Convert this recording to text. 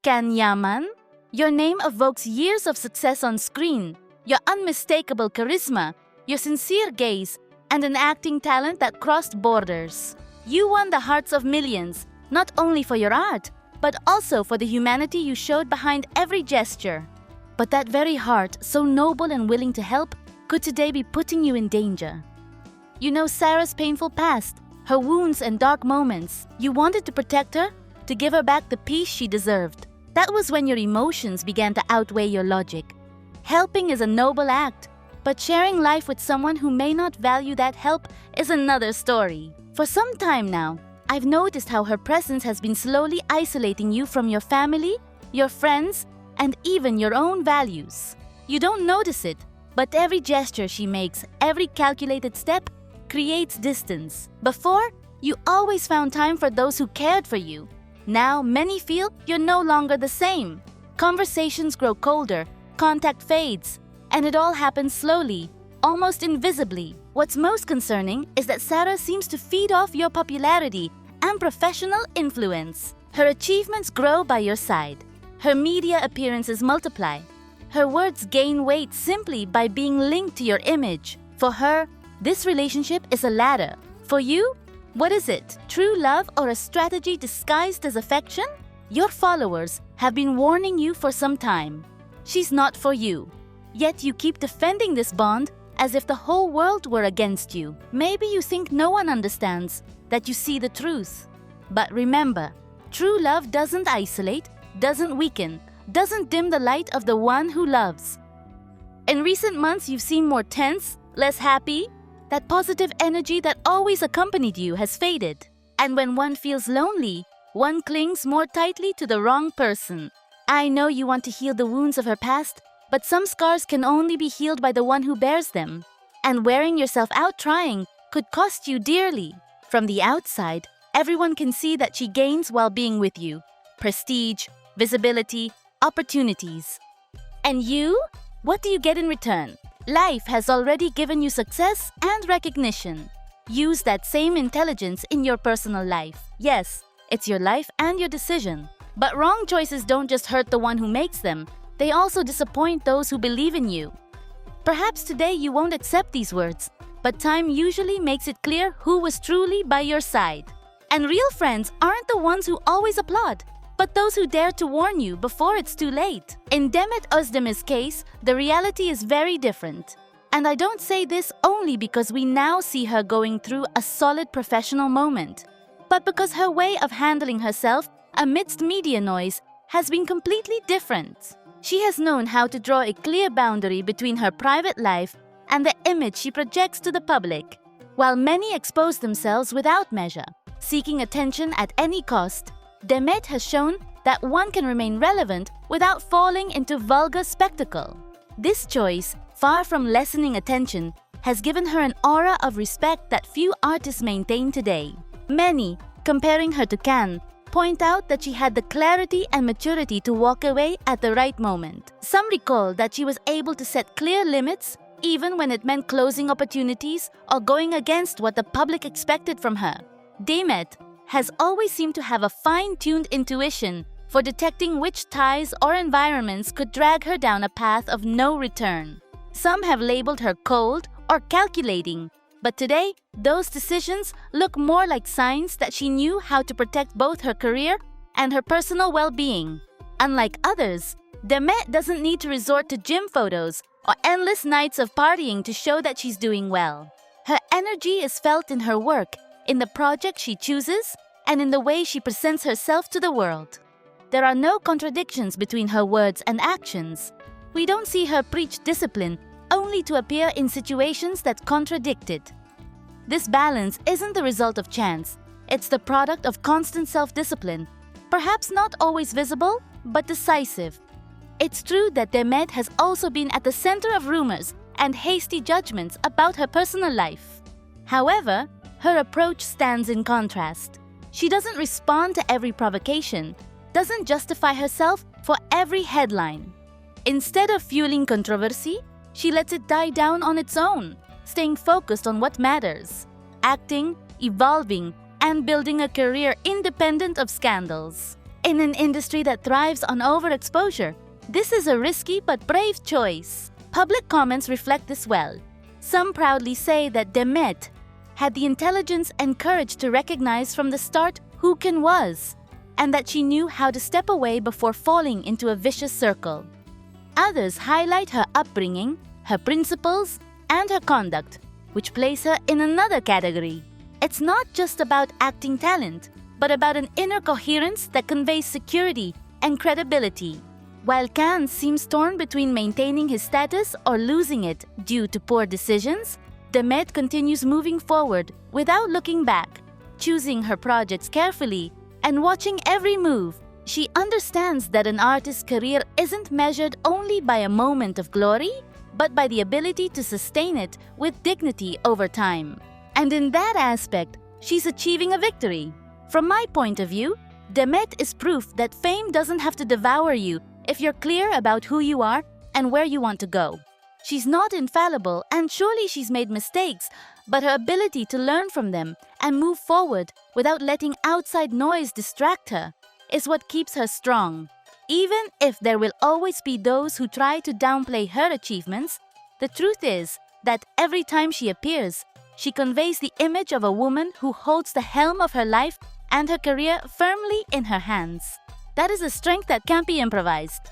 Can Yaman? Your name evokes years of success on screen, your unmistakable charisma, your sincere gaze, and an acting talent that crossed borders. You won the hearts of millions, not only for your art, but also for the humanity you showed behind every gesture. But that very heart, so noble and willing to help, could today be putting you in danger. You know Sarah's painful past, her wounds and dark moments. You wanted to protect her, to give her back the peace she deserved. That was when your emotions began to outweigh your logic. Helping is a noble act, but sharing life with someone who may not value that help is another story. For some time now, I've noticed how her presence has been slowly isolating you from your family, your friends, and even your own values. You don't notice it, but every gesture she makes, every calculated step, creates distance. Before, you always found time for those who cared for you. Now, many feel you're no longer the same. Conversations grow colder, contact fades, and it all happens slowly, almost invisibly. What's most concerning is that Sarah seems to feed off your popularity and professional influence. Her achievements grow by your side. Her media appearances multiply. Her words gain weight simply by being linked to your image. For her, this relationship is a ladder. For you, what is it? True love or a strategy disguised as affection? Your followers have been warning you for some time. She's not for you. Yet you keep defending this bond as if the whole world were against you. Maybe you think no one understands, that you see the truth. But remember, true love doesn't isolate, doesn't weaken, doesn't dim the light of the one who loves. In recent months, you've seemed more tense, less happy. That positive energy that always accompanied you has faded. And when one feels lonely, one clings more tightly to the wrong person. I know you want to heal the wounds of her past, but some scars can only be healed by the one who bears them. And wearing yourself out trying could cost you dearly. From the outside, everyone can see that she gains while being with you. Prestige, visibility, opportunities. And you? What do you get in return? Life has already given you success and recognition. Use that same intelligence in your personal life. Yes, it's your life and your decision. But wrong choices don't just hurt the one who makes them. They also disappoint those who believe in you. Perhaps today you won't accept these words, but time usually makes it clear who was truly by your side. And real friends aren't the ones who always applaud, but those who dare to warn you before it's too late. In Demet Özdemir's case, the reality is very different. And I don't say this only because we now see her going through a solid professional moment, but because her way of handling herself amidst media noise has been completely different. She has known how to draw a clear boundary between her private life and the image she projects to the public. While many expose themselves without measure, seeking attention at any cost, Demet has shown that one can remain relevant without falling into vulgar spectacle. This choice, far from lessening attention, has given her an aura of respect that few artists maintain today. Many, comparing her to Can, point out that she had the clarity and maturity to walk away at the right moment. Some recall that she was able to set clear limits even when it meant closing opportunities or going against what the public expected from her. Demet has always seemed to have a fine-tuned intuition for detecting which ties or environments could drag her down a path of no return. Some have labeled her cold or calculating, but today, those decisions look more like signs that she knew how to protect both her career and her personal well-being. Unlike others, Demet doesn't need to resort to gym photos or endless nights of partying to show that she's doing well. Her energy is felt in her work, in the project she chooses, and in the way she presents herself to the world. There are no contradictions between her words and actions. We don't see her preach discipline only to appear in situations that contradict it. This balance isn't the result of chance. It's the product of constant self-discipline, perhaps not always visible, but decisive. It's true that Demet has also been at the center of rumors and hasty judgments about her personal life. However, her approach stands in contrast. She doesn't respond to every provocation, doesn't justify herself for every headline. Instead of fueling controversy, she lets it die down on its own, staying focused on what matters, acting, evolving, and building a career independent of scandals. In an industry that thrives on overexposure, this is a risky but brave choice. Public comments reflect this well. Some proudly say that Demet had the intelligence and courage to recognize from the start who Ken was, and that she knew how to step away before falling into a vicious circle. Others highlight her upbringing, her principles, and her conduct, which place her in another category. It's not just about acting talent, but about an inner coherence that conveys security and credibility. While Khan seems torn between maintaining his status or losing it due to poor decisions, Demet continues moving forward without looking back, choosing her projects carefully and watching every move. She understands that an artist's career isn't measured only by a moment of glory, but by the ability to sustain it with dignity over time. And in that aspect, she's achieving a victory. From my point of view, Demet is proof that fame doesn't have to devour you if you're clear about who you are and where you want to go. She's not infallible, and surely she's made mistakes, but her ability to learn from them and move forward without letting outside noise distract her is what keeps her strong. Even if there will always be those who try to downplay her achievements, the truth is that every time she appears, she conveys the image of a woman who holds the helm of her life and her career firmly in her hands. That is a strength that can't be improvised.